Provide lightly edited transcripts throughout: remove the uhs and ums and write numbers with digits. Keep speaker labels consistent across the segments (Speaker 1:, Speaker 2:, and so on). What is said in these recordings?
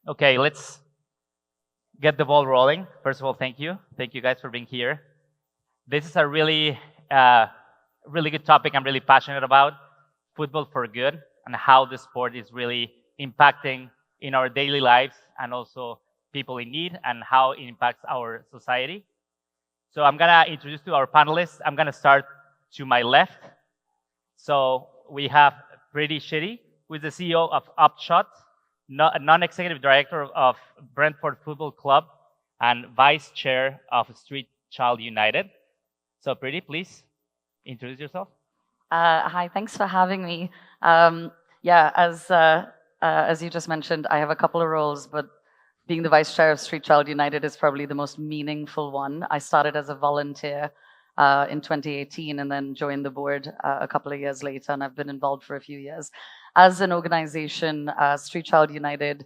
Speaker 1: Okay, let's get the ball rolling. First of all, thank you. Thank you guys for being here. This is a really good topic I'm really passionate about, football for good, and how the sport is really impacting in our daily lives and also people in need and how it impacts our society. So I'm gonna introduce to our panelists. I'm gonna start to my left. So we have Preeti Shetty, who is the CEO of Upshot, non-executive director of Brentford Football Club, and vice chair of Street Child United. So Preeti, please introduce yourself.
Speaker 2: Hi, thanks for having me. Yeah, as you just mentioned, I have a couple of roles, but being the vice chair of Street Child United is probably the most meaningful one. I started as a volunteer in 2018 and then joined the board a couple of years later, and I've been involved for a few years. As an organization, Street Child United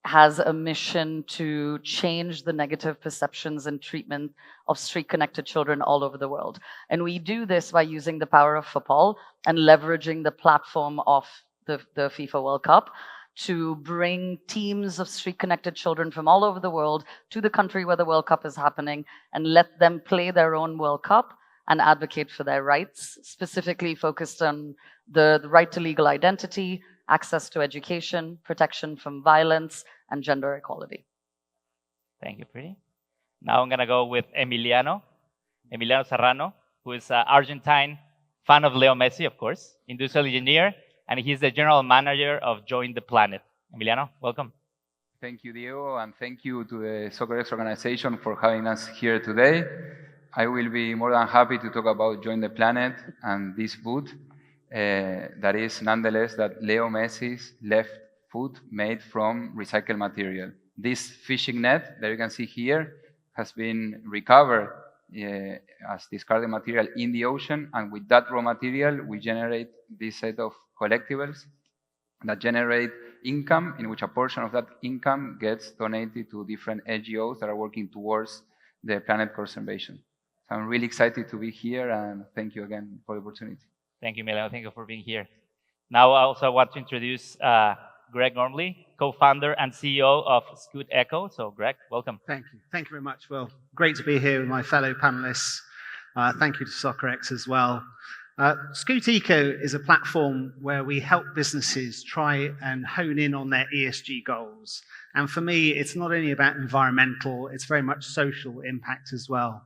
Speaker 2: has a mission to change the negative perceptions and treatment of street-connected children all over the world. And we do this by using the power of football and leveraging the platform of the FIFA World Cup to bring teams of street-connected children from all over the world to the country where the World Cup is happening and let them play their own World Cup and advocate for their rights, specifically focused on the right to legal identity, access to education, protection from violence, and gender equality.
Speaker 1: Thank you, Preeti. Now I'm gonna go with Emiliano Serrano, who is an Argentine fan of Leo Messi, of course, industrial engineer, and he's the general manager of Join the Planet. Emiliano, welcome.
Speaker 3: Thank you, Diego, and thank you to the SkootEco organization for having us here today. I will be more than happy to talk about Join the Planet and this boot that is nonetheless that Leo Messi's left foot made from recycled material. This fishing net that you can see here has been recovered as discarded material in the ocean, and with that raw material we generate this set of collectibles that generate income, in which a portion of that income gets donated to different NGOs that are working towards the planet conservation. So I'm really excited to be here, and thank you again for the opportunity.
Speaker 1: Thank you, Emiliano. Thank you for being here. Now I also want to introduce Greg Gormley, co-founder and CEO of SkootEco. So Greg, welcome.
Speaker 4: Thank you. Thank you very much. Well, great to be here with my fellow panelists. Thank you to SoccerX as well. SkootEco is a platform where we help businesses try and hone in on their ESG goals. And for me, it's not only about environmental, it's very much social impact as well.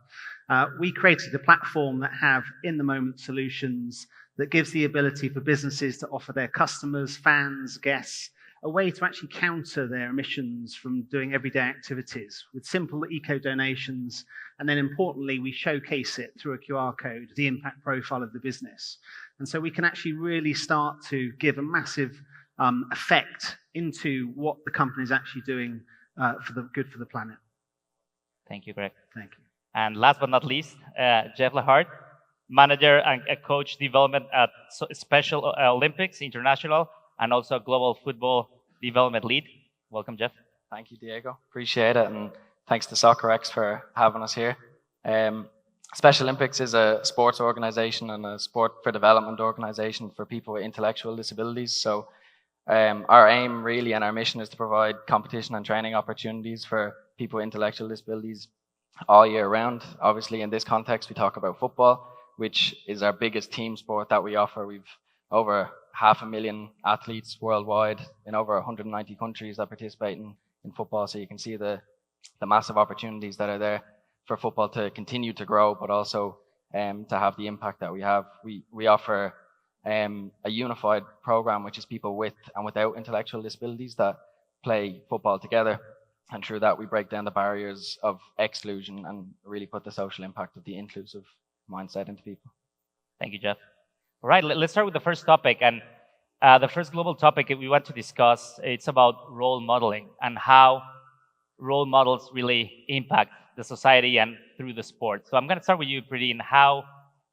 Speaker 4: We created a platform that have in-the-moment solutions that gives the ability for businesses to offer their customers, fans, guests, a way to actually counter their emissions from doing everyday activities with simple eco-donations. And then importantly, we showcase it through a QR code, the impact profile of the business. And so we can actually really start to give a massive effect into what the company is actually doing for the good for the planet.
Speaker 1: Thank you, Greg.
Speaker 4: Thank you.
Speaker 1: And last but not least, Jeff Lahart, manager and coach development at Special Olympics International and also Global Football Development Lead. Welcome, Jeff.
Speaker 5: Thank you, Diego. Appreciate it. And thanks to SoccerX for having us here. Special Olympics is a sports organization and a sport for development organization for people with intellectual disabilities. So our aim really and our mission is to provide competition and training opportunities for people with intellectual disabilities all year round. Obviously, in this context, we talk about football, which is our biggest team sport that we offer. We've over 500,000 athletes worldwide in over 190 countries that participate in football. So you can see the massive opportunities that are there for football to continue to grow, but also to have the impact that we have. We offer a unified program, which is people with and without intellectual disabilities that play football together. And through that, we break down the barriers of exclusion and really put the social impact of the inclusive mindset into people.
Speaker 1: Thank you, Jeff. All right, let's start with the first topic. And the first global topic we want to discuss, it's about role modeling and how role models really impact the society and through the sport. So I'm going to start with you, Preeti, and how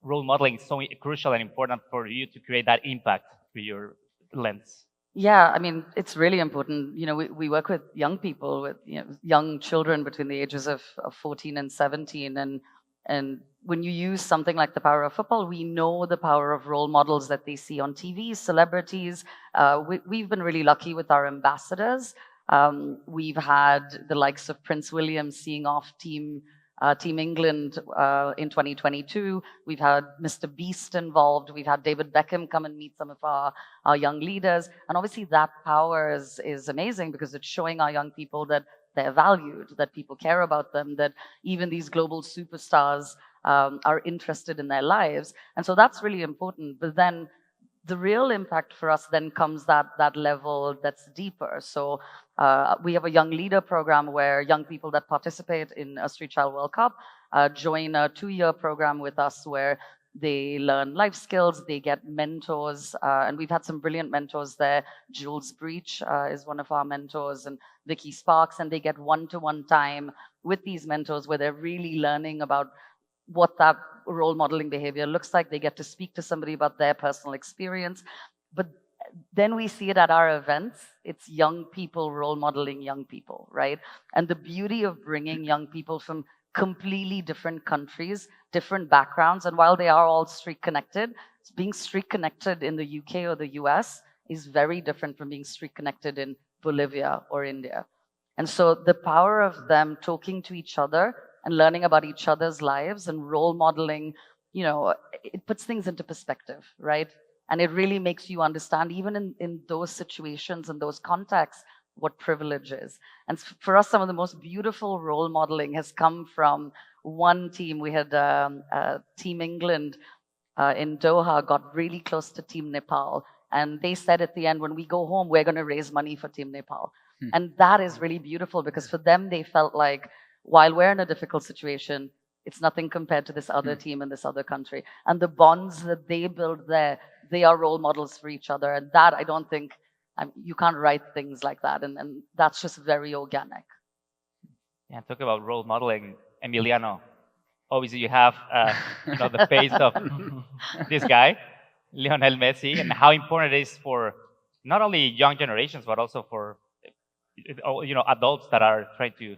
Speaker 1: role modeling is so crucial and important for you to create that impact through your lens.
Speaker 2: Yeah, I mean, it's really important. You know, we work with young people, with young children between the ages of 14 and 17. And when you use something like the power of football, we know the power of role models that they see on TV, celebrities. We've been really lucky with our ambassadors. We've had the likes of Prince William seeing off Team England in 2022. We've had Mr. Beast involved. We've had David Beckham come and meet some of our young leaders. And obviously that power is amazing because it's showing our young people that they're valued, that people care about them, that even these global superstars are interested in their lives. And so that's really important. But then the real impact for us then comes that level that's deeper. So we have a young leader program where young people that participate in a Street Child World Cup join a 2-year program with us where they learn life skills, they get mentors, and we've had some brilliant mentors there. Jules Breach is one of our mentors, and Vicky Sparks, and they get one-to-one time with these mentors where they're really learning about what that role modeling behavior looks like. They get to speak to somebody about their personal experience. But then we see it at our events. It's young people role modeling young people, right? And the beauty of bringing young people from completely different countries, different backgrounds, and while they are all street connected, being street connected in the UK or the US is very different from being street connected in Bolivia or India. And so the power of them talking to each other and learning about each other's lives and role modeling, it puts things into perspective, right? And it really makes you understand, even in those situations and those contexts, what privilege is. And for us, some of the most beautiful role modeling has come from one team. We had Team England in Doha got really close to Team Nepal. And they said at the end, when we go home, we're going to raise money for Team Nepal. And that is really beautiful because for them, they felt like, while we're in a difficult situation, it's nothing compared to this other team in this other country. And the bonds that they build there, they are role models for each other. And that, I don't think, you can't write things like that. And that's just very organic.
Speaker 1: Yeah, talk about role modeling, Emiliano. Obviously, you have the face of this guy, Lionel Messi, and how important it is for not only young generations, but also for adults that are trying to.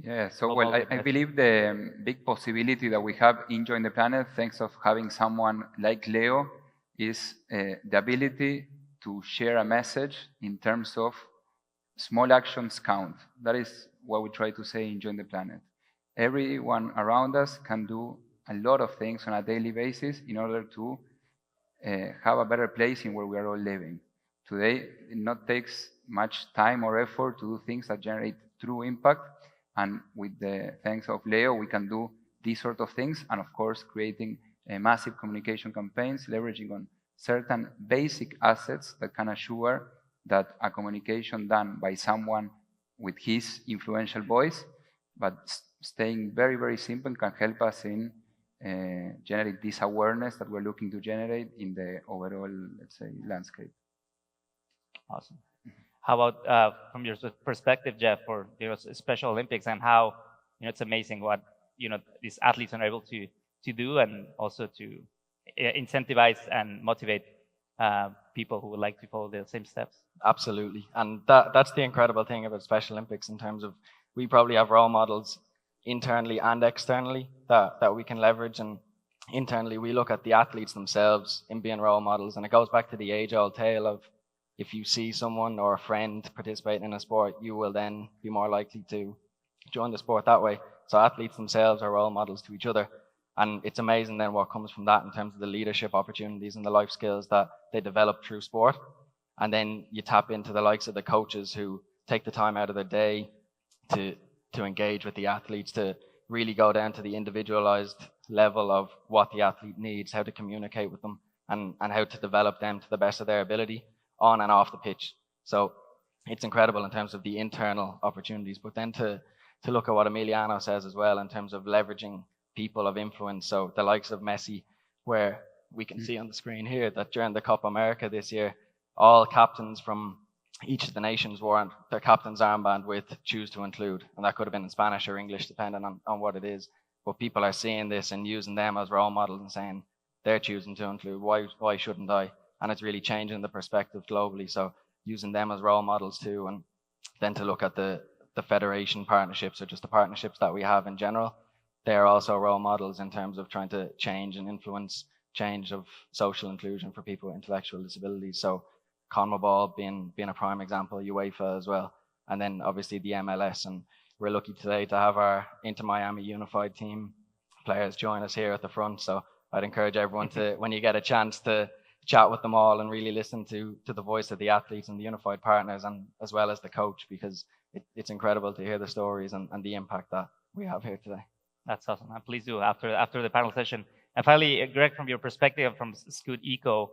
Speaker 3: Yeah, so well, I believe the big possibility that we have in Join the Planet, thanks of having someone like Leo, is the ability to share a message in terms of small actions count. That is what we try to say in Join the Planet. Everyone around us can do a lot of things on a daily basis in order to have a better place in where we are all living. Today, it not takes much time or effort to do things that generate true impact. And with the thanks of Leo, we can do these sort of things. And of course, creating massive communication campaigns, leveraging on certain basic assets that can assure that a communication done by someone with his influential voice, but staying very, very simple, can help us in generate this awareness that we're looking to generate in the overall, let's say, landscape.
Speaker 1: Awesome. How about from your perspective, Jeff, for Special Olympics and how it's amazing what these athletes are able to do, and also to incentivize and motivate people who would like to follow the same steps.
Speaker 5: Absolutely, and that's the incredible thing about Special Olympics in terms of we probably have role models internally and externally that we can leverage. And internally, we look at the athletes themselves in being role models, and it goes back to the age-old tale of, if you see someone or a friend participating in a sport, you will then be more likely to join the sport that way. So athletes themselves are role models to each other. And it's amazing then what comes from that in terms of the leadership opportunities and the life skills that they develop through sport. And then you tap into the likes of the coaches who take the time out of their day to engage with the athletes, to really go down to the individualized level of what the athlete needs, how to communicate with them, and how to develop them to the best of their ability on and off the pitch. So it's incredible in terms of the internal opportunities, but then to look at what Emiliano says as well in terms of leveraging people of influence. So the likes of Messi, where we can see on the screen here that during the Copa America this year, all captains from each of the nations wore their captain's armband with "choose to include," and that could have been in Spanish or English depending on what it is. But people are seeing this and using them as role models and saying they're choosing to include, why shouldn't I? And it's really changing the perspective globally. So using them as role models too, and then to look at the federation partnerships or just the partnerships that we have in general, they're also role models in terms of trying to change and influence change of social inclusion for people with intellectual disabilities. So CONMEBOL being a prime example, UEFA as well. and then obviously the MLS. And we're lucky today to have our Inter Miami Unified team players join us here at the front. So I'd encourage everyone to, when you get a chance, to chat with them all and really listen to the voice of the athletes and the unified partners, and as well as the coach, because it's incredible to hear the stories and the impact that we have here today.
Speaker 1: That's awesome. And please do after the panel session. And finally, Greg, from your perspective from SkootEco,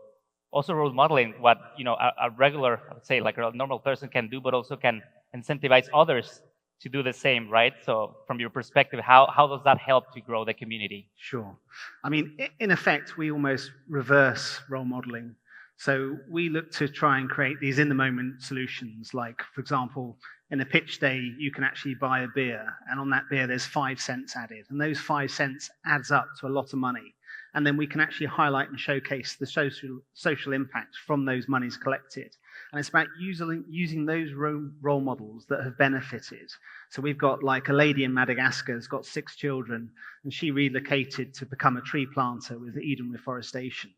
Speaker 1: also role modeling what a regular, I would say, like a normal person can do, but also can incentivize others to do the same, right? So from your perspective, how does that help to grow the community?
Speaker 4: Sure. I mean, in effect, we almost reverse role modeling. So we look to try and create these in-the-moment solutions. Like, for example, in a pitch day, you can actually buy a beer, and on that beer, there's 5 cents added. And those 5 cents adds up to a lot of money. And then we can actually highlight and showcase the social impact from those monies collected. And it's about using those role models that have benefited. So we've got like a lady in Madagascar who's got 6 children, and she relocated to become a tree planter with Eden Reforestation.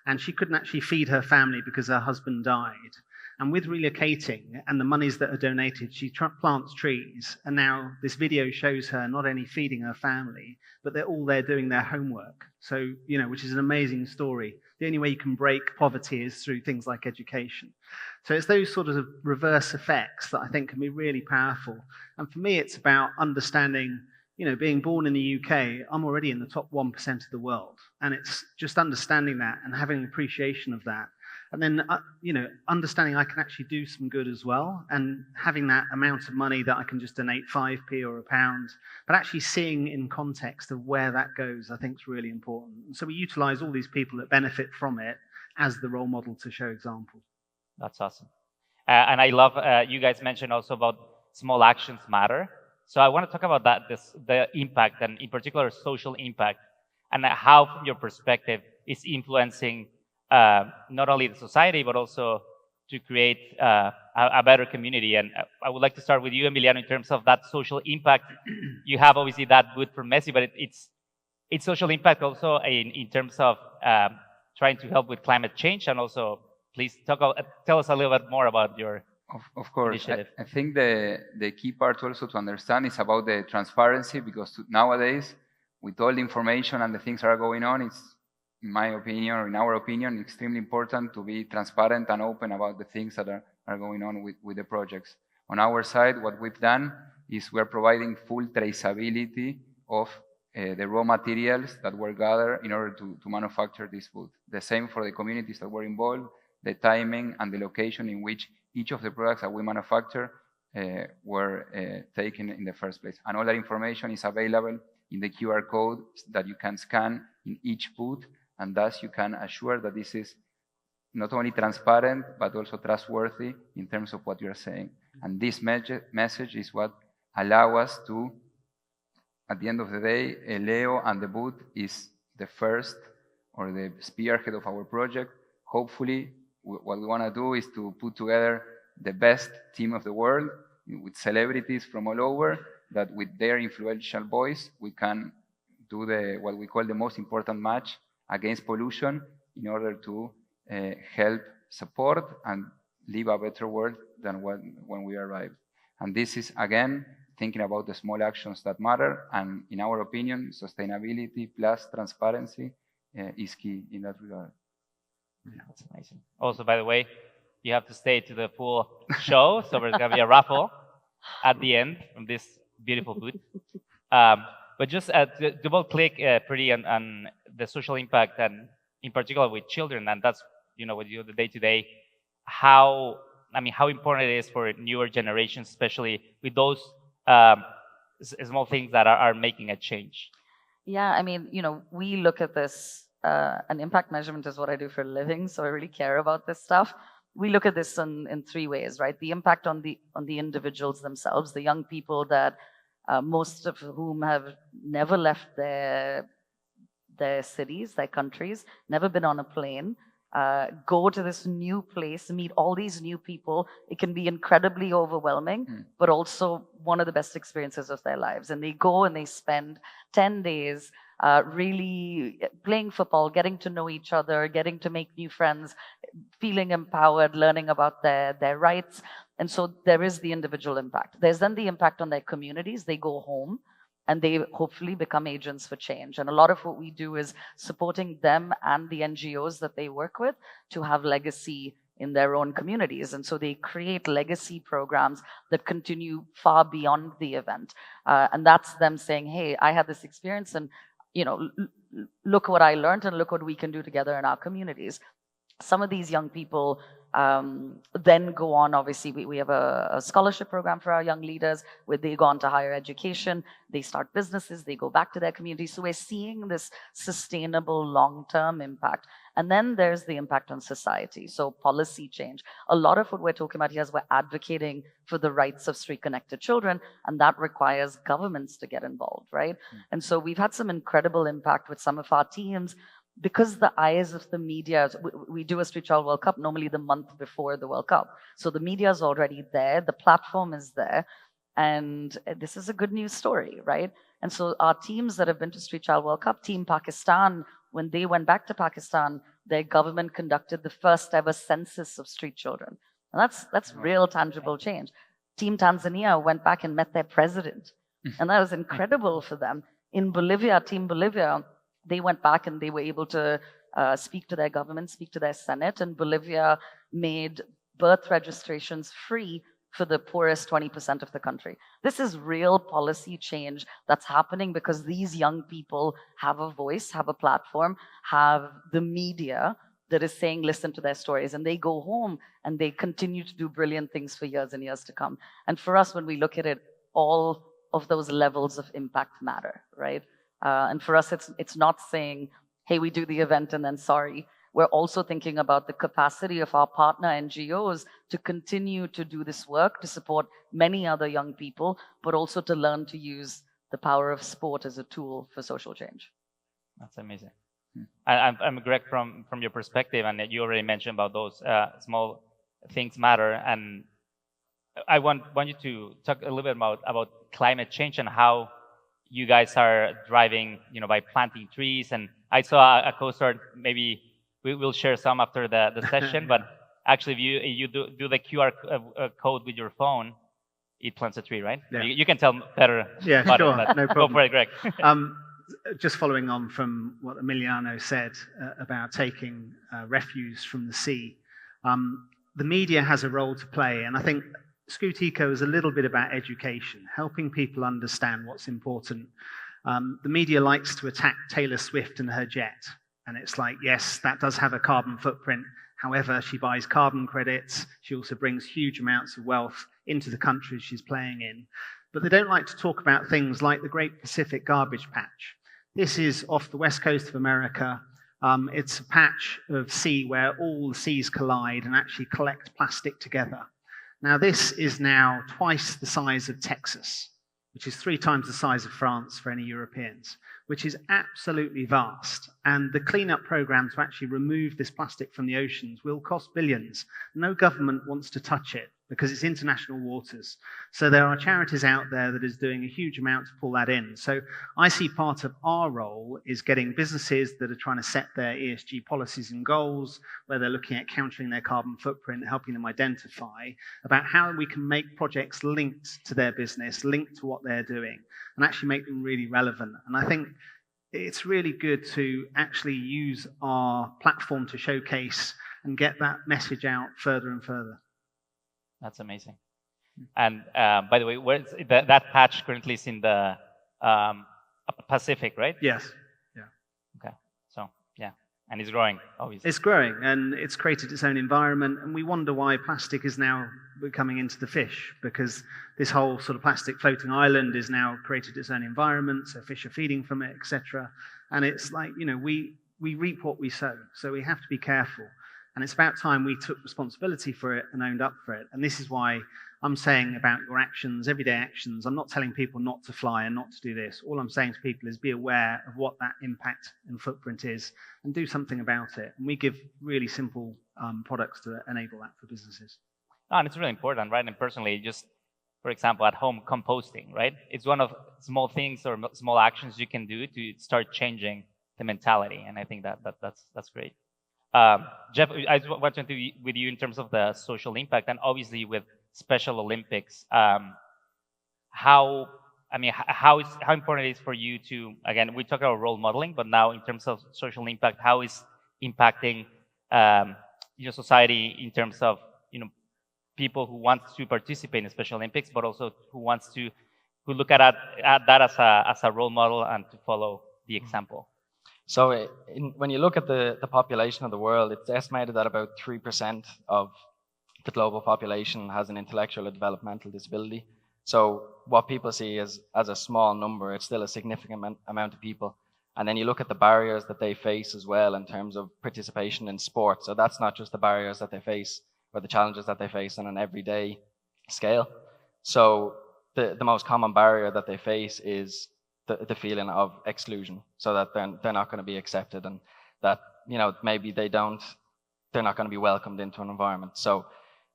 Speaker 4: And she couldn't actually feed her family because her husband died. And with relocating and the monies that are donated, she plants trees. And now this video shows her not only feeding her family, but they're all there doing their homework. So, which is an amazing story. The only way you can break poverty is through things like education. So it's those sort of reverse effects that I think can be really powerful. And for me, it's about understanding, being born in the UK, I'm already in the top 1% of the world. And it's just understanding that and having an appreciation of that. And then, understanding I can actually do some good as well, and having that amount of money that I can just donate 5p or £1, but actually seeing in context of where that goes, I think is really important. And so we utilize all these people that benefit from it as the role model to show example.
Speaker 1: That's awesome. And I love, you guys mentioned also about small actions matter. So I want to talk about that, the impact, and in particular, social impact, and how, from your perspective, is influencing not only the society, but also to create a better community. And I would like to start with you, Emiliano, in terms of that social impact. You have obviously that boot for Messi, but it's social impact also in terms of trying to help with climate change. And also, please tell us a little bit more about your
Speaker 3: Of course.
Speaker 1: initiative.
Speaker 3: I think the key part also to understand is about the transparency, because nowadays, with all the information and the things that are going on, it's, in my opinion, or in our opinion, extremely important to be transparent and open about the things that are going on with the projects. On our side, what we've done is we're providing full traceability of the raw materials that were gathered in order to manufacture this food. The same for the communities that were involved, the timing and the location in which each of the products that we manufacture were taken in the first place. And all that information is available in the QR code that you can scan in each booth, and thus you can assure that this is not only transparent, but also trustworthy in terms of what you're saying. And this message is what allows us to, at the end of the day, Leo and the booth is the first or the spearhead of our project. Hopefully, what we want to do is to put together the best team of the world with celebrities from all over, that with their influential voice, we can do what we call the most important match against pollution in order to help support and live a better world than when we arrived. And this is, again, thinking about the small actions that matter. And in our opinion, sustainability plus transparency is key in that regard.
Speaker 1: Yeah, that's amazing. Also, by the way, you have to stay to the full show, so there's going to be a raffle at the end from this beautiful booth. But just to double click pretty on the social impact, and in particular with children, and that's what you do the day to day. How important it is for newer generations, especially with those small things that are making a change.
Speaker 2: Yeah, we look at this. And impact measurement is what I do for a living, so I really care about this stuff. We look at this in 3 ways, right? The impact on the individuals themselves, the young people that most of whom have never left their cities, their countries, never been on a plane, go to this new place, meet all these new people. It can be incredibly overwhelming, but also one of the best experiences of their lives. And they go and they spend 10 days really playing football, getting to know each other, getting to make new friends, feeling empowered, learning about their rights. And so there is the individual impact. There's then the impact on their communities. They go home and they hopefully become agents for change. And a lot of what we do is supporting them and the NGOs that they work with to have legacy in their own communities. And so they create legacy programs that continue far beyond the event. And that's them saying, hey, I had this experience and, look what I learned and look what we can do together in our communities. Some of these young people then go on, obviously, we have a scholarship program for our young leaders where they go on to higher education, they start businesses, they go back to their community. So we're seeing this sustainable long-term impact. And then there's the impact on society. So policy change. A lot of what we're talking about here is we're advocating for the rights of street-connected children, and that requires governments to get involved, right? And so we've had some incredible impact with some of our teams. Because the eyes of the media, we do a Street Child World Cup normally the month before the World Cup. So the media is already there, the platform is there, and this is a good news story, right? And so our teams that have been to Street Child World Cup, Team Pakistan, when they went back to Pakistan, their government conducted the first ever census of street children. And that's real tangible change. Team Tanzania went back and met their president, and that was incredible for them. In Bolivia, Team Bolivia, they went back and they were able to speak to their government, speak to their Senate, and Bolivia made birth registrations free for the poorest 20% of the country. This is real policy change that's happening because these young people have a voice, have a platform, have the media that is saying, listen to their stories, and they go home and they continue to do brilliant things for years and years to come. And for us, when we look at it, all of those levels of impact matter, right? And for us, it's not saying, hey, we do the event and then sorry. We're also thinking about the capacity of our partner NGOs to continue to do this work, to support many other young people, but also to learn to use the power of sport as a tool for social change.
Speaker 1: That's amazing. I'm Greg from your perspective, and you already mentioned about those small things matter. And I want you to talk a little bit about climate change and how you guys are driving, by planting trees. And I saw a co-start, maybe we will share some after the session, but actually if you do the QR code with your phone, it plants a tree, right?
Speaker 4: Yeah.
Speaker 1: You can tell better.
Speaker 4: Yeah, sure, no problem.
Speaker 1: Go for it, Greg.
Speaker 4: Just following on from what Emiliano said about taking refuse from the sea, the media has a role to play, and I think SkootEco is a little bit about education, helping people understand what's important. The media likes to attack Taylor Swift and her jet. And it's like, yes, that does have a carbon footprint. However, she buys carbon credits. She also brings huge amounts of wealth into the countries she's playing in. But they don't like to talk about things like the Great Pacific Garbage Patch. This is off the west coast of America. It's a patch of sea where all the seas collide and actually collect plastic together. Now, this is now twice the size of Texas, which is 3 times the size of France for any Europeans, which is absolutely vast. And the cleanup program to actually remove this plastic from the oceans will cost billions. No government wants to touch it because it's international waters. So there are charities out there that is doing a huge amount to pull that in. So I see part of our role is getting businesses that are trying to set their ESG policies and goals, where they're looking at countering their carbon footprint, helping them identify about how we can make projects linked to their business, linked to what they're doing, and actually make them really relevant. And I think it's really good to actually use our platform to showcase and get that message out further and further.
Speaker 1: That's amazing. And by the way, where's that patch currently is in the Pacific, right?
Speaker 4: Yes. Yeah.
Speaker 1: Okay. So yeah, and it's growing, obviously.
Speaker 4: It's growing, and it's created its own environment. And we wonder why plastic is now coming into the fish, because this whole sort of plastic floating island is now created its own environment. So fish are feeding from it, etc. And it's like, we reap what we sow. So we have to be careful. And it's about time we took responsibility for it and owned up for it. And this is why I'm saying about your actions, everyday actions. I'm not telling people not to fly and not to do this. All I'm saying to people is be aware of what that impact and footprint is and do something about it. And we give really simple products to enable that for businesses.
Speaker 1: Oh, and it's really important, right? And personally, just for example, at home, composting, right? It's one of small things or small actions you can do to start changing the mentality. And I think that's great. Jeff, I want to do with you in terms of the social impact, and obviously with Special Olympics. How how important it is for you to, again, we talk about role modeling, but now in terms of social impact, how is impacting society in terms of people who want to participate in Special Olympics, but also who look at that as a role model and to follow the example.
Speaker 5: So when you look at the population of the world, it's estimated that about 3% of the global population has an intellectual or developmental disability. So what people see as a small number, it's still a significant amount of people. And then you look at the barriers that they face as well in terms of participation in sport. So that's not just the barriers that they face or the challenges that they face on an everyday scale. So the most common barrier that they face is the feeling of exclusion, so that they're not going to be accepted, and that maybe they're not going to be welcomed into an environment. So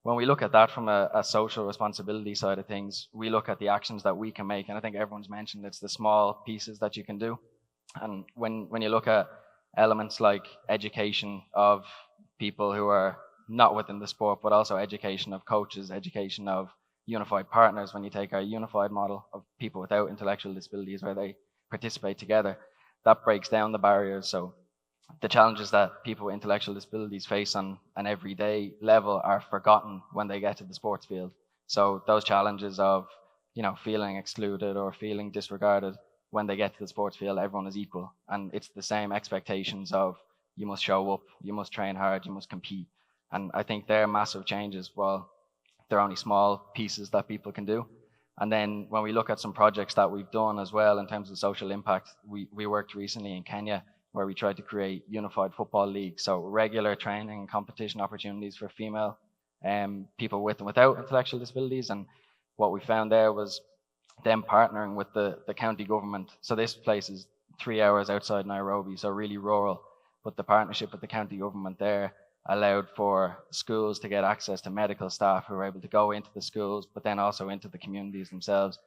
Speaker 5: when we look at that from a social responsibility side of things, we look at the actions that we can make, and I think everyone's mentioned it's the small pieces that you can do. And when you look at elements like education of people who are not within the sport, but also education of coaches, education of unified partners, when you take our unified model of people without intellectual disabilities where they participate together, that breaks down the barriers. So the challenges that people with intellectual disabilities face on an everyday level are forgotten when they get to the sports field. So those challenges of feeling excluded or feeling disregarded, when they get to the sports field, everyone is equal, and it's the same expectations of you must show up, you must train hard, you must compete. And I think they're massive changes. Well, they're only small pieces that people can do. And then when we look at some projects that we've done as well in terms of social impact, we worked recently in Kenya where we tried to create unified football leagues, so regular training and competition opportunities for female people with and without intellectual disabilities. And what we found there was them partnering with the county government. So this place is 3 hours outside Nairobi, so really rural, but the partnership with the county government there allowed for schools to get access to medical staff who were able to go into the schools, but then also into the communities themselves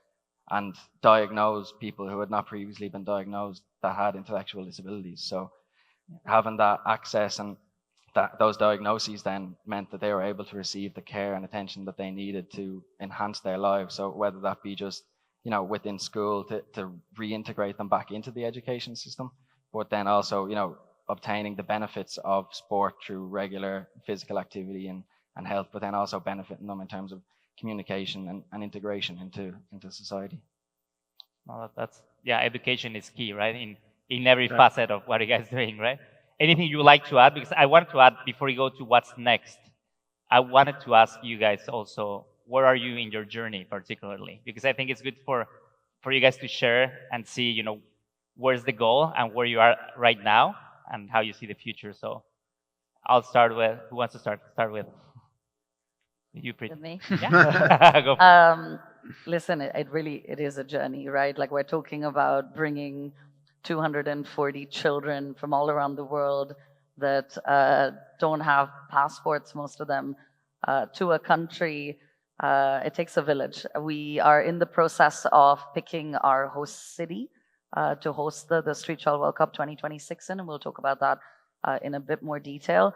Speaker 5: and diagnose people who had not previously been diagnosed that had intellectual disabilities. So having that access and those diagnoses then meant that they were able to receive the care and attention that they needed to enhance their lives. So whether that be just within school to reintegrate them back into the education system, but then also obtaining the benefits of sport through regular physical activity and health, but then also benefiting them in terms of communication and integration into society.
Speaker 1: Well, education is key, right? In every facet of what you guys are doing, right? Anything you would like to add? Because I wanted to add, before we go to what's next, I wanted to ask you guys also, where are you in your journey particularly? Because I think it's good for you guys to share and see, where's the goal and where you are right now and how you see the future. So I'll start with, who wants to start? Start with you, Preeti.
Speaker 2: With me?
Speaker 1: Yeah. Go.
Speaker 2: Listen, it is a journey, right? Like we're talking about bringing 240 children from all around the world that don't have passports, most of them, to a country. It takes a village. We are in the process of picking our host city to host the Street Child World Cup 2026 in, and we'll talk about that in a bit more detail.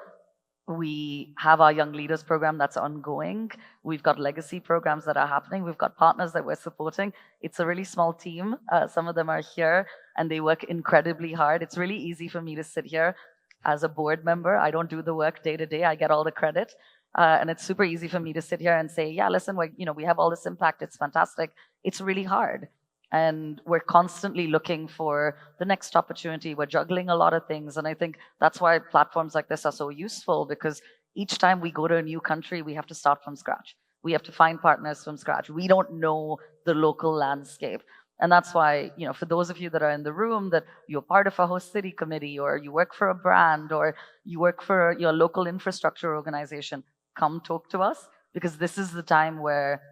Speaker 2: We have our Young Leaders program that's ongoing. We've got legacy programs that are happening. We've got partners that we're supporting. It's a really small team. Some of them are here and they work incredibly hard. It's really easy for me to sit here as a board member. I don't do the work day to day. I get all the credit. And it's super easy for me to sit here and say, yeah, listen, we have all this impact. It's fantastic. It's really hard. And we're constantly looking for the next opportunity. We're juggling a lot of things. And I think that's why platforms like this are so useful, because each time we go to a new country, we have to start from scratch. We have to find partners from scratch. We don't know the local landscape. And that's why, for those of you that are in the room, that you're part of a host city committee, or you work for a brand, or you work for your local infrastructure organization, come talk to us, because this is the time where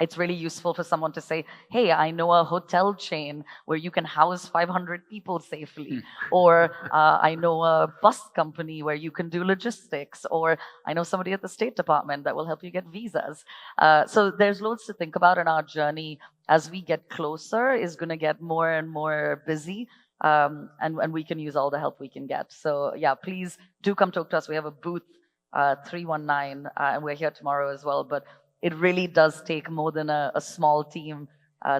Speaker 2: it's really useful for someone to say, hey, I know a hotel chain where you can house 500 people safely. Or I know a bus company where you can do logistics. Or I know somebody at the State Department that will help you get visas. So there's loads to think about, in our journey as we get closer is going to get more and more busy. And we can use all the help we can get. So yeah, please do come talk to us. We have a booth 319, and we're here tomorrow as well. But it really does take more than a small team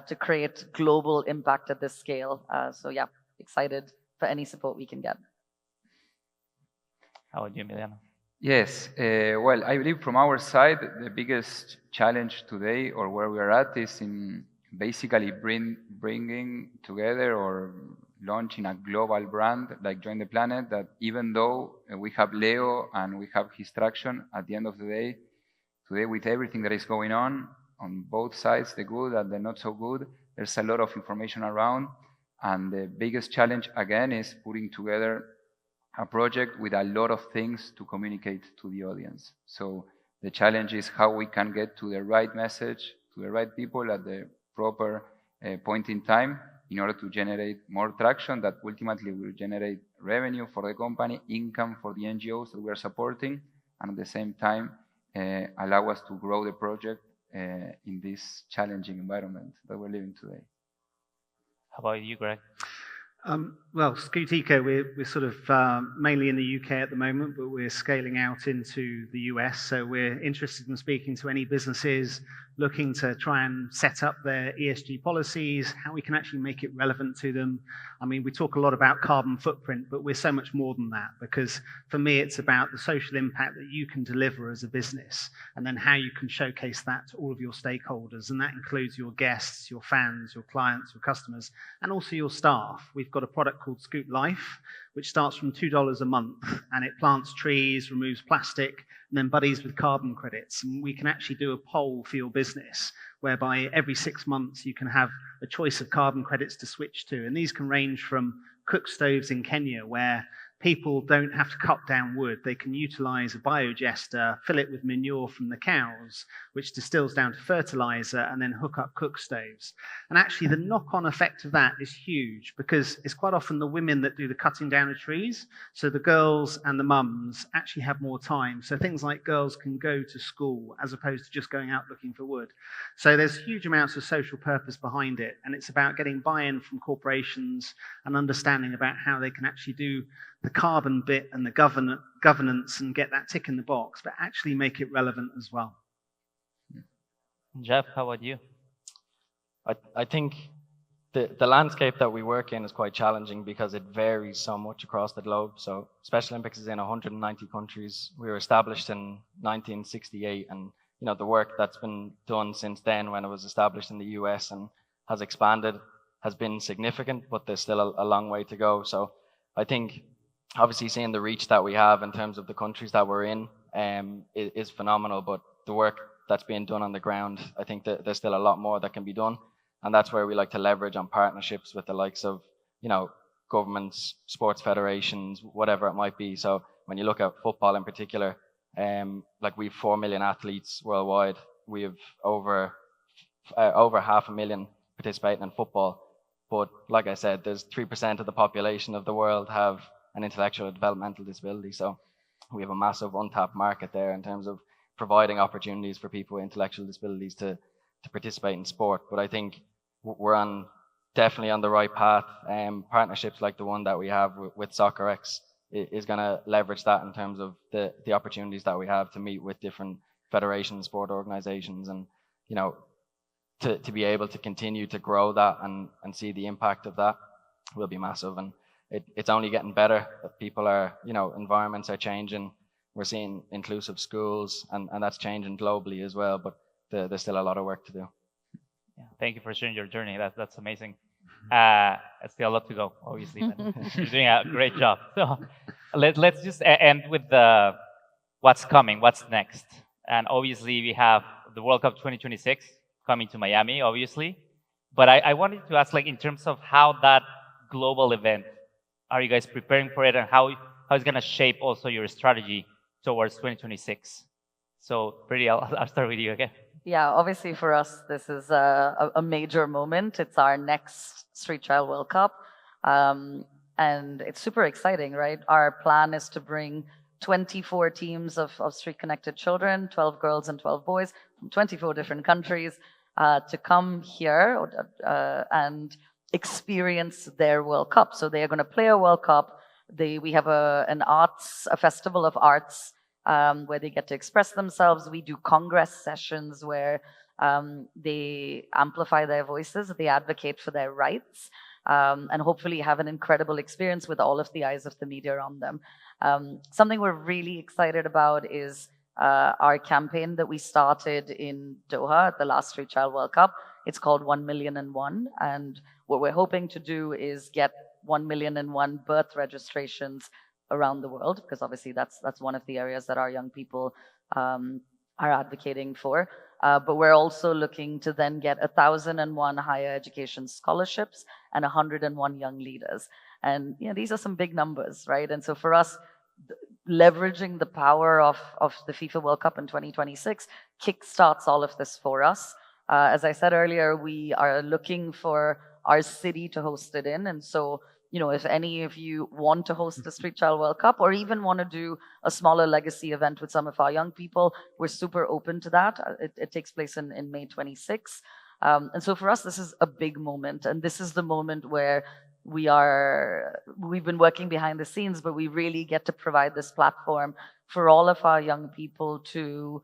Speaker 2: to create global impact at this scale. So yeah, excited for any support we can get.
Speaker 1: How about you, Emiliano?
Speaker 3: Yes, well, I believe from our side, the biggest challenge today, or where we are at, is in basically bringing together or launching a global brand like Join the Planet, that even though we have Leo and we have his traction, at the end of the day, today with everything that is going on both sides, the good and the not so good, there's a lot of information around. And the biggest challenge, again, is putting together a project with a lot of things to communicate to the audience. So the challenge is how we can get to the right message, to the right people at the proper point in time in order to generate more traction that ultimately will generate revenue for the company, income for the NGOs that we are supporting, and at the same time allow us to grow the project in this challenging environment that we're living today.
Speaker 1: How about you, Greg?
Speaker 4: Well, SkootEco, we're sort of mainly in the UK at the moment, but we're scaling out into the US. So we're interested in speaking to any businesses looking to try and set up their ESG policies, how we can actually make it relevant to them. I mean, we talk a lot about carbon footprint, but we're so much more than that, because for me, it's about the social impact that you can deliver as a business, and then how you can showcase that to all of your stakeholders. And that includes your guests, your fans, your clients, your customers, and also your staff. We've got a product called Scoot Life, which starts from $2 a month, and it plants trees, removes plastic, and then buddies with carbon credits. And we can actually do a poll for your business, whereby every 6 months you can have a choice of carbon credits to switch to. And these can range from cook stoves in Kenya, where people don't have to cut down wood. They can utilize a biogester, fill it with manure from the cows, which distills down to fertilizer, and then hook up cook stoves. And actually the knock-on effect of that is huge, because it's quite often the women that do the cutting down of trees. So the girls and the mums actually have more time. So things like girls can go to school as opposed to just going out looking for wood. So there's huge amounts of social purpose behind it. And it's about getting buy-in from corporations and understanding about how they can actually do the carbon bit and the governance and get that tick in the box, but actually make it relevant as well.
Speaker 1: Jeff, how about you?
Speaker 5: I think the landscape that we work in is quite challenging because it varies so much across the globe. So Special Olympics is in 190 countries. We were established in 1968, and the work that's been done since then, when it was established in the US and has expanded, has been significant, but there's still a long way to go. So I think obviously seeing the reach that we have in terms of the countries that we're in is phenomenal, but the work that's being done on the ground, I think that there's still a lot more that can be done. And that's where we like to leverage on partnerships with the likes of, governments, sports federations, whatever it might be. So when you look at football in particular, we've 4 million athletes worldwide. We have over 500,000 participating in football. But like I said, there's 3% of the population of the world have an intellectual developmental disability. So we have a massive untapped market there in terms of providing opportunities for people with intellectual disabilities to participate in sport. But I think we're definitely on the right path. Partnerships like the one that we have with SoccerX is going to leverage that in terms of the opportunities that we have to meet with different federations, sport organizations, and to be able to continue to grow that and see the impact of that will be massive. And it's only getting better. People are, environments are changing. We're seeing inclusive schools, and that's changing globally as well. But there's still a lot of work to do.
Speaker 1: Yeah, thank you for sharing your journey. That's amazing. Still a lot to go, obviously, but you're doing a great job. So let's just end with what's coming, what's next. And obviously, we have the World Cup 2026 coming to Miami, obviously. But I wanted to ask, in terms of how that global event, are you guys preparing for it, and how it's going to shape also your strategy towards 2026? So, Preeti, I'll start with you again.
Speaker 2: Yeah, obviously for us, this is a major moment. It's our next Street Child World Cup. And it's super exciting, right? Our plan is to bring 24 teams of street-connected children, 12 girls and 12 boys from 24 different countries to come here and experience their World Cup. So they are going to play a World Cup. We have a festival of arts where they get to express themselves. We do congress sessions where they amplify their voices, they advocate for their rights, and hopefully have an incredible experience with all of the eyes of the media on them. Something we're really excited about is our campaign that we started in Doha at the last Street Child World Cup. It's called 1,000,001, and what we're hoping to do is get 1,000,001 birth registrations around the world, because obviously that's one of the areas that our young people are advocating for. But we're also looking to then get 1,001 higher education scholarships and 101 young leaders. And these are some big numbers, right? And so for us, leveraging the power of the FIFA World Cup in 2026 kickstarts all of this for us. As I said earlier, we are looking for our city to host it in. And so, if any of you want to host the Street Child World Cup or even want to do a smaller legacy event with some of our young people, we're super open to that. It takes place in May 26. And so for us, this is a big moment. And this is the moment where we've been working behind the scenes, but we really get to provide this platform for all of our young people to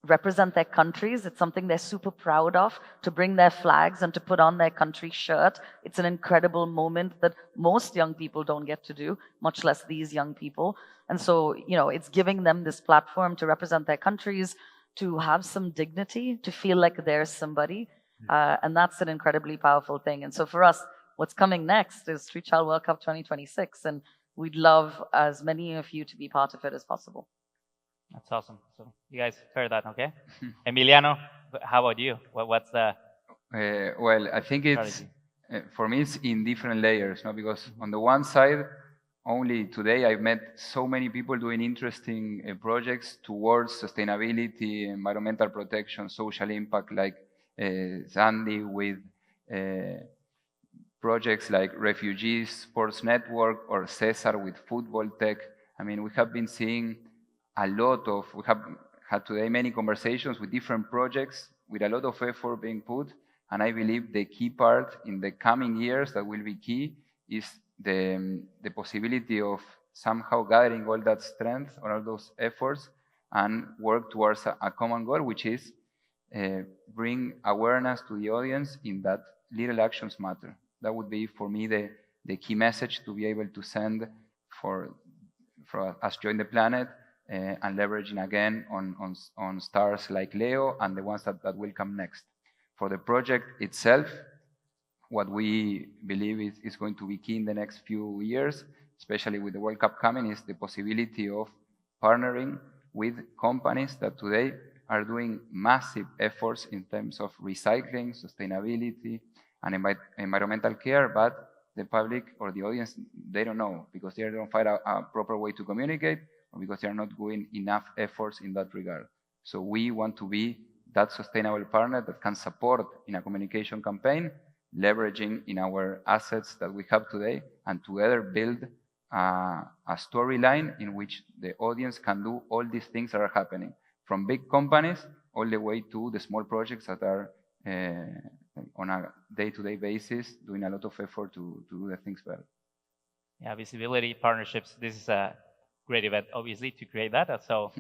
Speaker 2: represent their countries. It's something they're super proud of, to bring their flags and to put on their country shirt. It's an incredible moment that most young people don't get to do, much less these young people. And so, it's giving them this platform to represent their countries, to have some dignity, to feel like they're somebody. And that's an incredibly powerful thing. And so for us, what's coming next is Street Child World Cup 2026. And we'd love as many of you to be part of it as possible.
Speaker 1: That's awesome. So you guys heard that, okay? Emiliano, how about you? What's the
Speaker 3: well, I think it's for me it's in different layers, because on the one side, only today I've met so many people doing interesting projects towards sustainability, environmental protection, social impact, like Sandy with projects like Refugees Sports Network or Cesar with football tech. I mean, we have been seeing we have had today many conversations with different projects with a lot of effort being put. And I believe the key part in the coming years that will be key is the possibility of somehow gathering all that strength or all those efforts and work towards a common goal, which is bring awareness to the audience in that little actions matter. That would be, for me, the key message to be able to send for us Join the Planet, and leveraging again on stars like Leo and the ones that will come next. For the project itself, what we believe is going to be key in the next few years, especially with the World Cup coming, is the possibility of partnering with companies that today are doing massive efforts in terms of recycling, sustainability, and environmental care, but the public or the audience, they don't know because they don't find a proper way to communicate, or because they are not doing enough efforts in that regard. So we want to be that sustainable partner that can support in a communication campaign, leveraging in our assets that we have today, and together build a storyline in which the audience can do all these things that are happening, from big companies all the way to the small projects that are on a day-to-day basis doing a lot of effort to do the things better.
Speaker 1: Yeah, visibility, partnerships. This is a great event, obviously, to create that. So,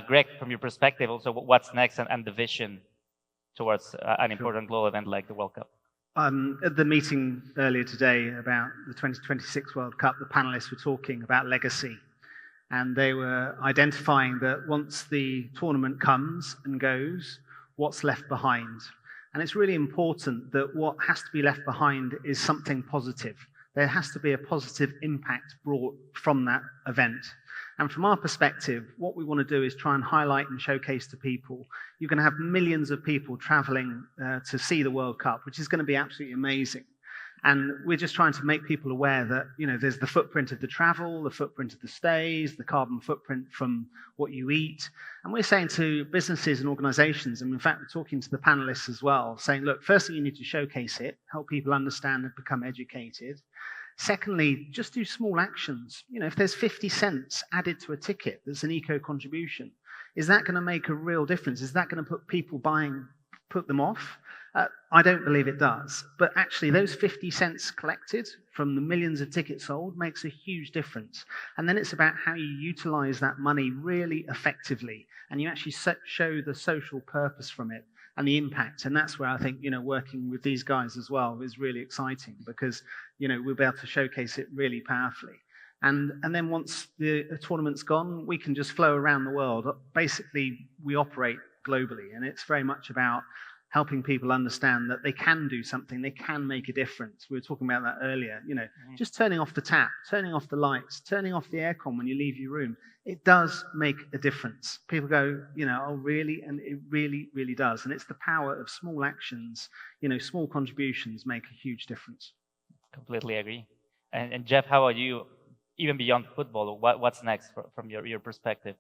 Speaker 1: Greg, from your perspective, also, what's next and the vision towards an important global event like the World Cup?
Speaker 4: At the meeting earlier today about the 2026 World Cup, the panelists were talking about legacy. And they were identifying that once the tournament comes and goes, what's left behind? And it's really important that what has to be left behind is something positive. There has to be a positive impact brought from that event. And from our perspective, what we want to do is try and highlight and showcase to people. You're going to have millions of people traveling to see the World Cup, which is going to be absolutely amazing. And we're just trying to make people aware that, there's the footprint of the travel, the footprint of the stays, the carbon footprint from what you eat. And we're saying to businesses and organizations, and in fact, we're talking to the panelists as well, saying, look, first thing you need to showcase it, help people understand and become educated. Secondly, just do small actions. If there's 50 cents added to a ticket that's an eco contribution, is that going to make a real difference? Is that going to put people put them off? I don't believe it does. But actually, those 50 cents collected from the millions of tickets sold makes a huge difference. And then it's about how you utilize that money really effectively, and you actually show the social purpose from it and the impact. And that's where I think, working with these guys as well is really exciting, because, we'll be able to showcase it really powerfully. And then once the tournament's gone, we can just flow around the world. Basically, we operate globally, and it's very much about helping people understand that they can do something, they can make a difference. We were talking about that earlier, just turning off the tap, turning off the lights, turning off the aircon when you leave your room. It does make a difference. People go, oh, really? And it really, really does. And it's the power of small actions, small contributions make a huge difference.
Speaker 1: Completely agree. And Jeff, how about you? Even beyond football, what's next from your perspective?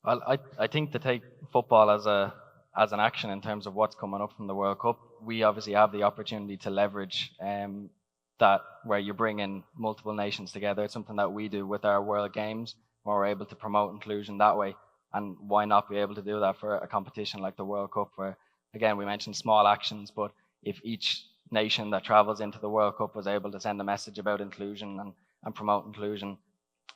Speaker 5: Well, I think to take football as an action in terms of what's coming up from the World Cup, we obviously have the opportunity to leverage that, where you bring in multiple nations together. It's something that we do with our World Games, where we're able to promote inclusion that way. And why not be able to do that for a competition like the World Cup, where, again, we mentioned small actions, but if each nation that travels into the World Cup was able to send a message about inclusion and promote inclusion,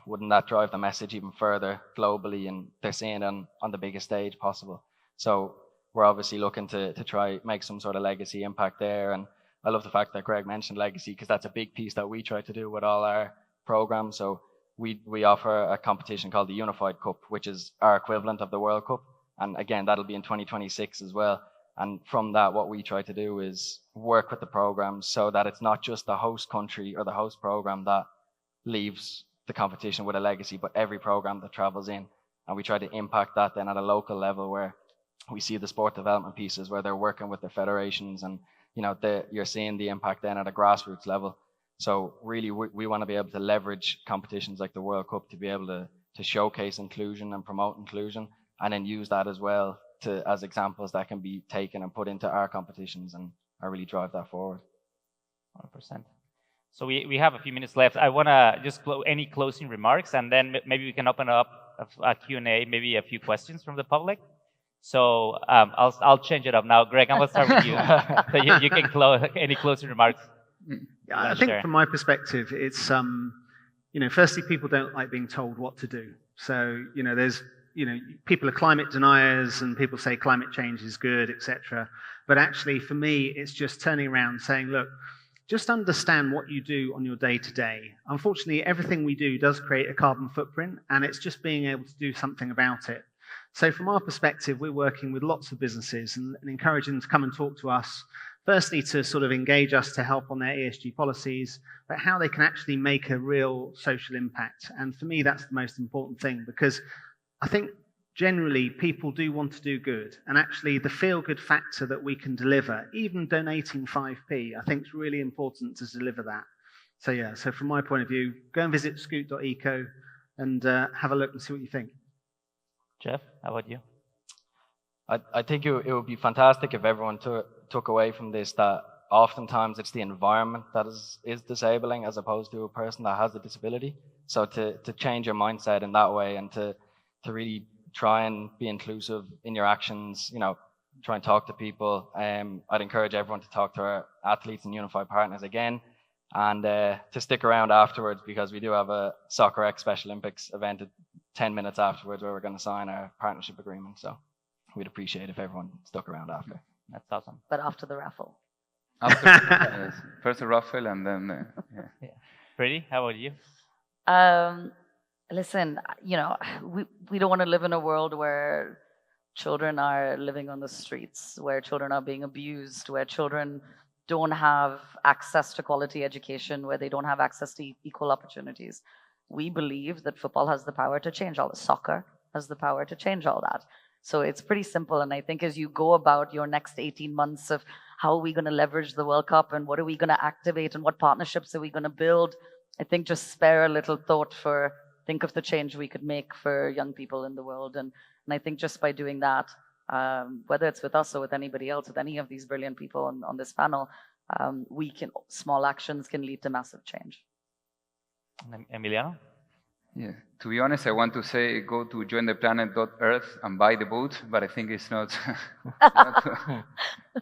Speaker 5: wouldn't that drive the message even further globally? And they're seeing it on the biggest stage possible. So we're obviously looking to try make some sort of legacy impact there. And I love the fact that Greg mentioned legacy, because that's a big piece that we try to do with all our programs. So we offer a competition called the Unified Cup, which is our equivalent of the World Cup. And again, that'll be in 2026 as well. And from that, what we try to do is work with the programs so that it's not just the host country or the host program that leaves the competition with a legacy, but every program that travels in. And we try to impact that then at a local level, where we see the sport development pieces where they're working with their federations, and you're seeing the impact then at a grassroots level. So really, we want to be able to leverage competitions like the World Cup to be able to showcase inclusion and promote inclusion, and then use that as well as examples that can be taken and put into our competitions and really drive that forward.
Speaker 1: 100%. So we have a few minutes left. I want to just any closing remarks, and then maybe we can open up a Q&A, maybe a few questions from the public. So I'll change it up now. Greg, I'm going to start with you. So you can close any closing remarks.
Speaker 4: Yeah, I think from my perspective, it's firstly, people don't like being told what to do. So there's people are climate deniers, and people say climate change is good, etc. But actually, for me, it's just turning around saying, look, just understand what you do on your day-to-day. Unfortunately, everything we do does create a carbon footprint, and it's just being able to do something about it. So from our perspective, we're working with lots of businesses and encouraging them to come and talk to us, firstly to sort of engage us to help on their ESG policies, but how they can actually make a real social impact. And for me, that's the most important thing, because I think generally people do want to do good, and actually the feel-good factor that we can deliver, even donating 5p, I think is really important to deliver that. So yeah, so from my point of view, go and visit SkootEco and have a look and see what you think.
Speaker 1: Jeff, how about you?
Speaker 5: I think it would be fantastic if everyone took away from this that oftentimes it's the environment that is disabling as opposed to a person that has a disability. So to change your mindset in that way, and to really try and be inclusive in your actions, try and talk to people. I'd encourage everyone to talk to our athletes and unified partners again, and to stick around afterwards, because we do have a SoccerX Special Olympics event at 10 minutes afterwards where we're going to sign our partnership agreement. So we'd appreciate if everyone stuck around after.
Speaker 1: That's awesome.
Speaker 2: But after the raffle.
Speaker 3: After, first the raffle, and then
Speaker 1: yeah. Preeti, how about you?
Speaker 2: Listen, we don't want to live in a world where children are living on the streets, where children are being abused, where children don't have access to quality education, where they don't have access to equal opportunities. We believe that football has the power to change all this. Soccer has the power to change all that. So it's pretty simple. And I think as you go about your next 18 months of how are we going to leverage the World Cup, and what are we going to activate, and what partnerships are we going to build, I think just spare a little thought think of the change we could make for young people in the world. And I think just by doing that, whether it's with us or with anybody else, with any of these brilliant people on this panel, small actions can lead to massive change.
Speaker 1: Emiliano?
Speaker 3: Yeah. To be honest, I want to say go to jointheplanet.earth and buy the boot, but I think it's not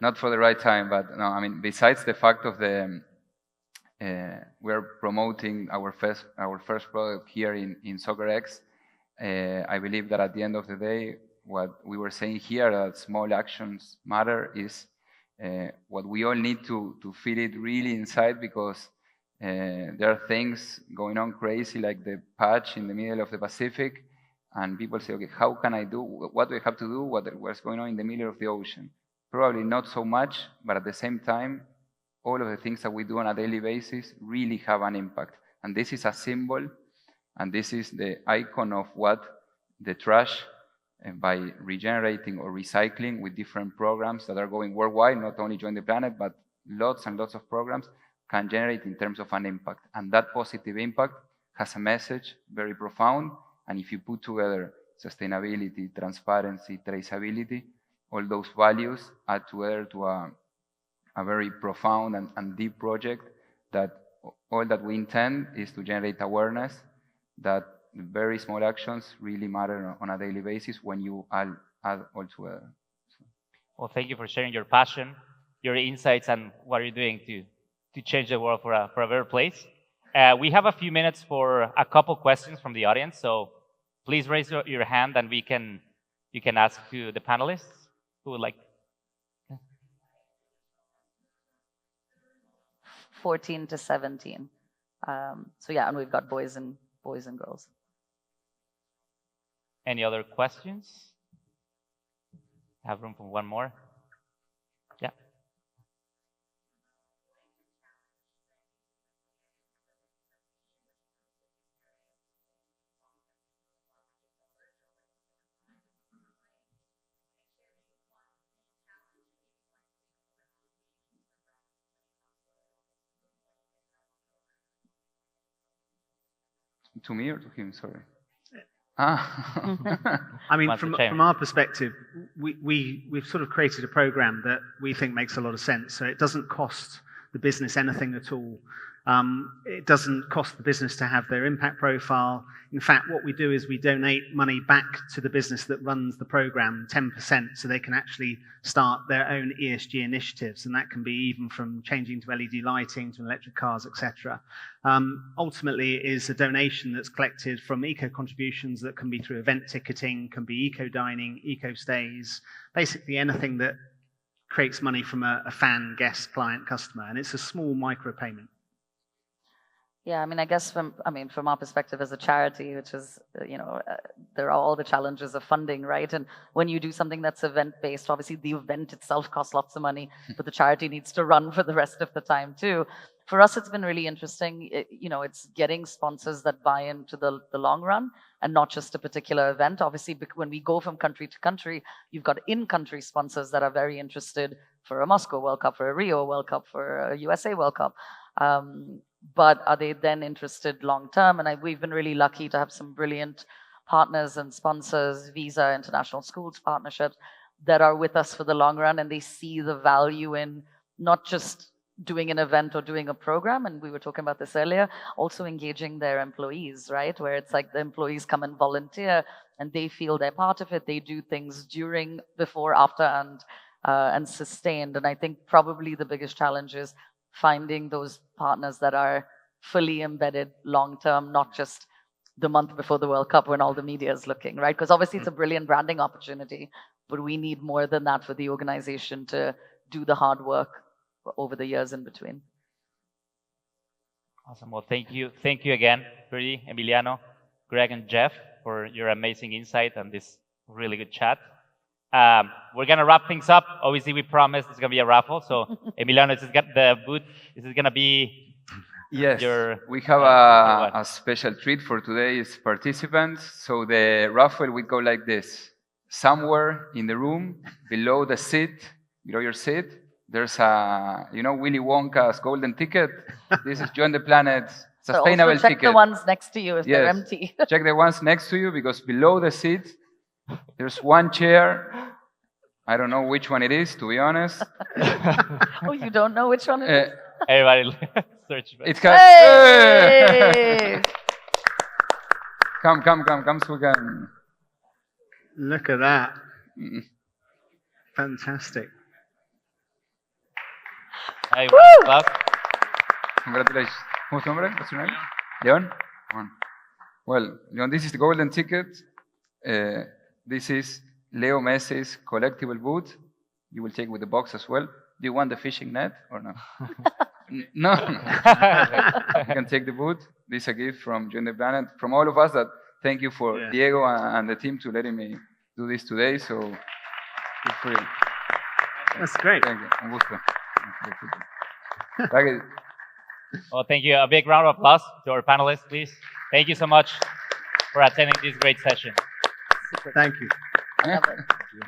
Speaker 3: not for the right time. But no, I mean, besides the fact of the we're promoting our first product here in SoccerX, I believe that at the end of the day, what we were saying here, that small actions matter, is what we all need to feel it really inside, because there are things going on crazy, like the patch in the middle of the Pacific, and people say, okay, how can I do, what do I have to do, what's going on in the middle of the ocean? Probably not so much, but at the same time, all of the things that we do on a daily basis really have an impact. And this is a symbol, and this is the icon of what the trash, by regenerating or recycling with different programs that are going worldwide, not only Join the Planet, but lots and lots of programs, can generate in terms of an impact. And that positive impact has a message, very profound. And if you put together sustainability, transparency, traceability, all those values add together to a very profound and deep project, that all that we intend is to generate awareness that very small actions really matter on a daily basis when you add all together.
Speaker 1: Well, thank you for sharing your passion, your insights, and what you're doing to change the world for a better place. We have a few minutes for a couple questions from the audience, so please raise your hand and you can ask to the panelists who would like.
Speaker 2: 14 to 17. So yeah, and we've got boys and girls.
Speaker 1: Any other questions? Have room for one more. Yeah.
Speaker 3: To me or to him? Sorry.
Speaker 4: I mean, from our perspective, we've sort of created a program that we think makes a lot of sense. So it doesn't cost the business anything at all. It doesn't cost the business to have their impact profile. In fact, what we do is we donate money back to the business that runs the program, 10%, so they can actually start their own ESG initiatives. And that can be even from changing to LED lighting, to electric cars, etc. Ultimately, it is a donation that's collected from eco contributions that can be through event ticketing, can be eco dining, eco stays, basically anything that creates money from a fan, guest, client, customer. And it's a small micro payment.
Speaker 2: Yeah, I mean, I guess from our perspective as a charity, which is, there are all the challenges of funding, right? And when you do something that's event-based, obviously the event itself costs lots of money, but the charity needs to run for the rest of the time too. For us, it's been really interesting. It's getting sponsors that buy into the long run and not just a particular event. Obviously, when we go from country to country, you've got in-country sponsors that are very interested for a Moscow World Cup, for a Rio World Cup, for a USA World Cup. But are they then interested long term? And we've been really lucky to have some brilliant partners and sponsors, Visa, International Schools Partnerships, that are with us for the long run, and they see the value in not just doing an event or doing a program, and we were talking about this earlier, also engaging their employees, right? Where it's like the employees come and volunteer and they feel they're part of it. They do things during, before, after, and sustained. And I think probably the biggest challenge is finding those partners that are fully embedded long term, not just the month before the World Cup when all the media is looking, right? Because obviously it's a brilliant branding opportunity, but we need more than that for the organization to do the hard work over the years in between.
Speaker 1: Awesome. Well, thank you again, Preeti, Emiliano, Greg, and Jeff, for your amazing insight and this really good chat. We're gonna wrap things up. Obviously, we promised it's gonna be a raffle. So, Emiliano, this is the booth. This is gonna be.
Speaker 3: Yes. We have a special treat for today's participants. So the raffle will go like this: somewhere in the room, below the seat, below your seat, there's a Willy Wonka's golden ticket. This is Join the Planet's sustainable
Speaker 2: so check
Speaker 3: ticket.
Speaker 2: The ones next to you if they're empty.
Speaker 3: Check the ones next to you, because below the seat, there's one chair. I don't know which one it is, to be honest.
Speaker 2: Oh, you don't know which one it is?
Speaker 1: Everybody search for it.
Speaker 3: It has,
Speaker 2: hey!
Speaker 3: Come so we can.
Speaker 4: Look at that.
Speaker 3: Mm.
Speaker 4: Fantastic.
Speaker 1: Hey, round of applause.
Speaker 3: Congratulations. What's your name? What's your name? Leon? Well, Leon, this is the golden ticket. This is Leo Messi's collectible boot. You will take with the box as well. Do you want the fishing net or no? No. You can take the boot. This is a gift from Join the Planet. From all of us that thank you for Diego and the team to letting me do this today. So feel free.
Speaker 4: That's great.
Speaker 3: Thank you. Un gusto. Thank you.
Speaker 1: Well, thank you. A big round of applause to our panelists, please. Thank you so much for attending this great session.
Speaker 4: Thank you.
Speaker 2: I love it.